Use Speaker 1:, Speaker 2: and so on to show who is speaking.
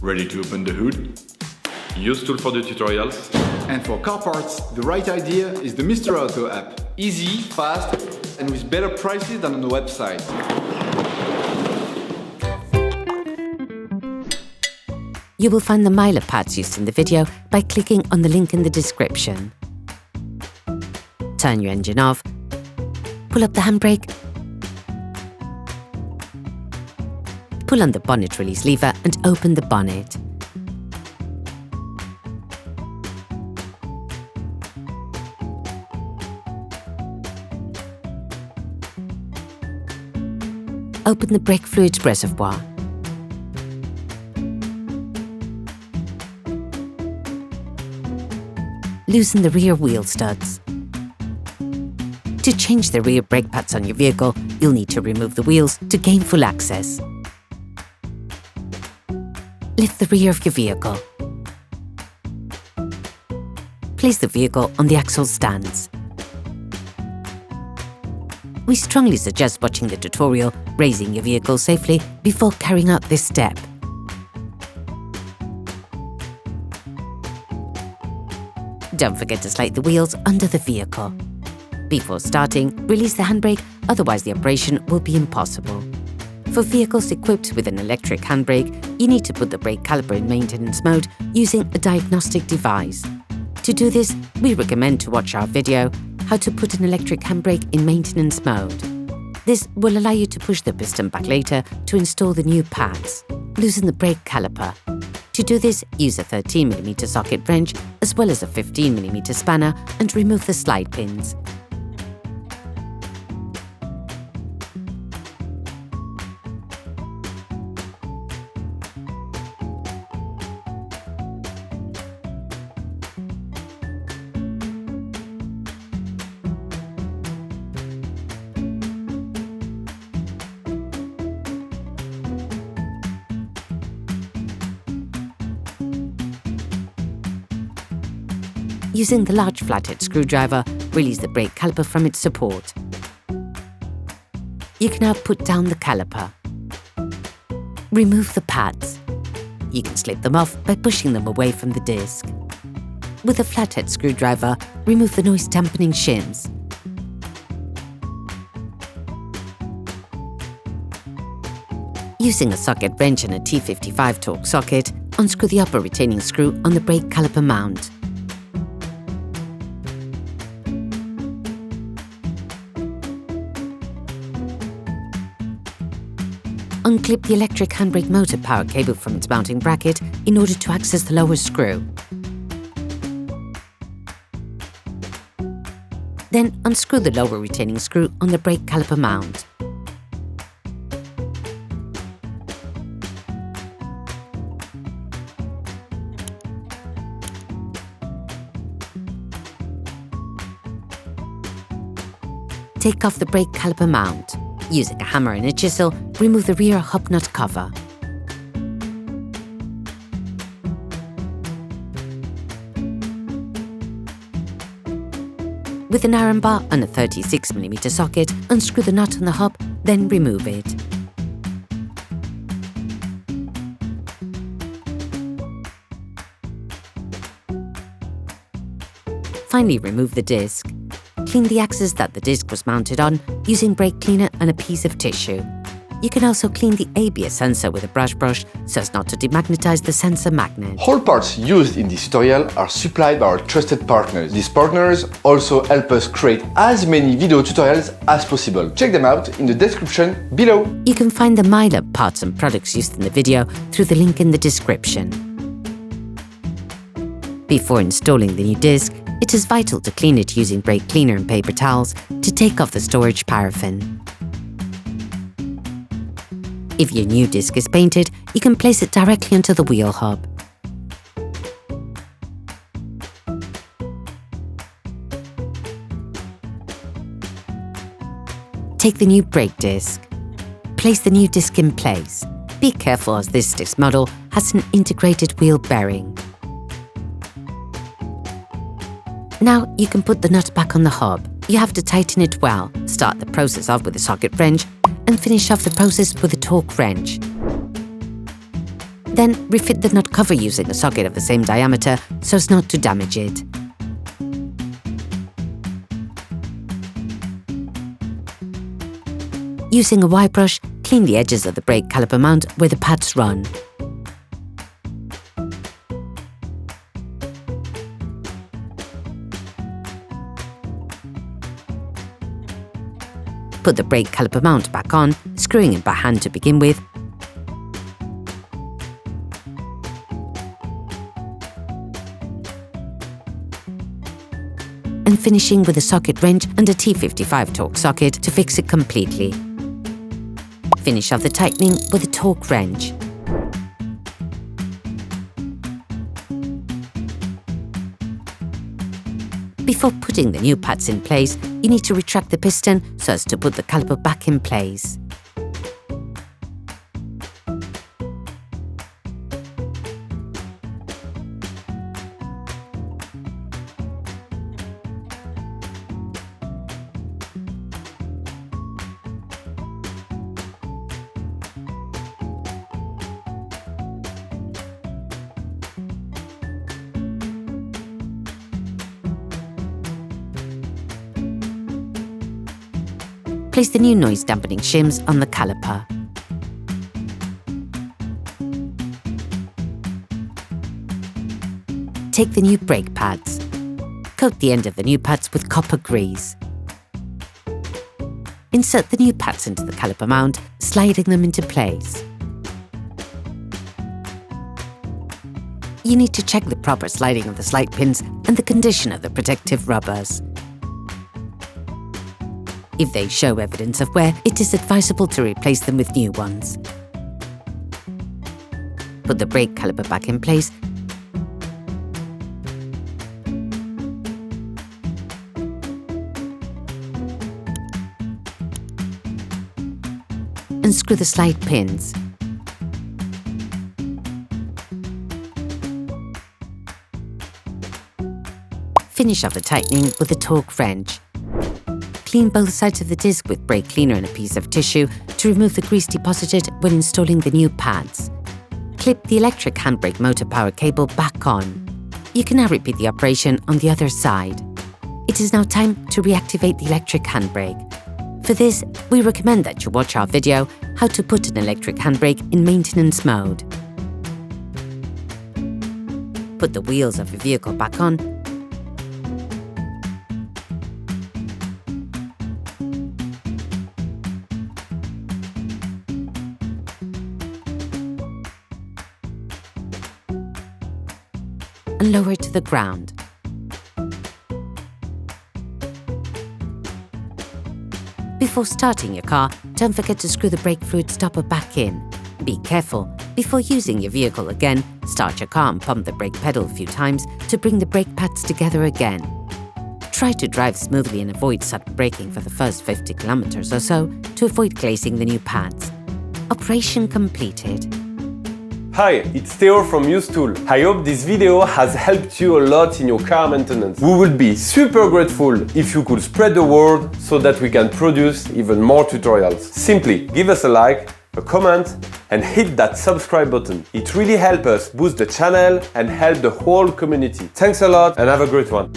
Speaker 1: Ready to open the hood? UseTool for the tutorials.
Speaker 2: And for car parts, the right idea is the Mr. Auto app. Easy, fast, and with better prices than on the website.
Speaker 3: You will find the miler parts used in the video by clicking on the link in the description. Turn your engine off, pull up the handbrake, pull on the bonnet release lever and open the bonnet. Open the brake fluid reservoir. Loosen the rear wheel studs. To change the rear brake pads on your vehicle, you'll need to remove the wheels to gain full access. Lift the rear of your vehicle. Place the vehicle on the axle stands. We strongly suggest watching the tutorial raising your vehicle safely before carrying out this step. Don't forget to slide the wheels under the vehicle. Before starting, release the handbrake, otherwise the operation will be impossible. For vehicles equipped with an electric handbrake, you need to put the brake caliper in maintenance mode using a diagnostic device. To do this, we recommend to watch our video, How to Put an Electric Handbrake in Maintenance Mode. This will allow you to push the piston back later to install the new pads. Loosen the brake caliper. To do this, use a 13mm socket wrench as well as a 15mm spanner and remove the slide pins. Using the large flathead screwdriver, release the brake caliper from its support. You can now put down the caliper. Remove the pads. You can slip them off by pushing them away from the disc. With a flathead screwdriver, remove the noise dampening shims. Using a socket wrench and a T55 Torx socket, unscrew the upper retaining screw on the brake caliper mount. Unclip the electric handbrake motor power cable from its mounting bracket in order to access the lower screw. Then unscrew the lower retaining screw on the brake caliper mount. Take off the brake caliper mount. Using a hammer and a chisel, remove the rear hub nut cover. With an iron bar and a 36mm socket, unscrew the nut on the hub, then remove it. Finally, remove the disc. Clean the axis that the disc was mounted on using brake cleaner and a piece of tissue. You can also clean the ABS sensor with a brush so as not to demagnetize the sensor magnet.
Speaker 4: All parts used in this tutorial are supplied by our trusted partners. These partners also help us create as many video tutorials as possible. Check them out in the description below.
Speaker 3: You can find the miler parts and products used in the video through the link in the description. Before installing the new disc, it is vital to clean it using brake cleaner and paper towels to take off the storage paraffin. If your new disc is painted, you can place it directly onto the wheel hub. Take the new brake disc. Place the new disc in place. Be careful as this disc model has an integrated wheel bearing. Now you can put the nut back on the hub. You have to tighten it well. Start the process off with a socket wrench and finish off the process with a torque wrench. Then refit the nut cover using a socket of the same diameter so as not to damage it. Using a wire brush, clean the edges of the brake caliper mount where the pads run. Put the brake caliper mount back on, screwing it by hand to begin with. And finishing with a socket wrench and a T55 Torx socket to fix it completely. Finish off the tightening with a Torx wrench. Before putting the new pads in place, you need to retract the piston so as to put the caliper back in place. Place the new noise dampening shims on the caliper. Take the new brake pads. Coat the end of the new pads with copper grease. Insert the new pads into the caliper mount, sliding them into place. You need to check the proper sliding of the slide pins and the condition of the protective rubbers. If they show evidence of wear, it is advisable to replace them with new ones. Put the brake caliper back in place and screw the slide pins. Finish off the tightening with a Torx wrench. Clean both sides of the disc with brake cleaner and a piece of tissue to remove the grease deposited when installing the new pads. Clip the electric handbrake motor power cable back on. You can now repeat the operation on the other side. It is now time to reactivate the electric handbrake. For this, we recommend that you watch our video, How to Put an Electric Handbrake in Maintenance Mode. Put the wheels of your vehicle back on and lower it to the ground. Before starting your car, don't forget to screw the brake fluid stopper back in. Be careful. Before using your vehicle again, start your car and pump the brake pedal a few times to bring the brake pads together again. Try to drive smoothly and avoid sudden braking for the first 50 kilometers or so to avoid glazing the new pads. Operation completed.
Speaker 5: Hi, it's Theo from UseTool. I hope this video has helped you a lot in your car maintenance. We would be super grateful if you could spread the word so that we can produce even more tutorials. Simply give us a like, a comment, and hit that subscribe button. It really helps us boost the channel and help the whole community. Thanks a lot and have a great one.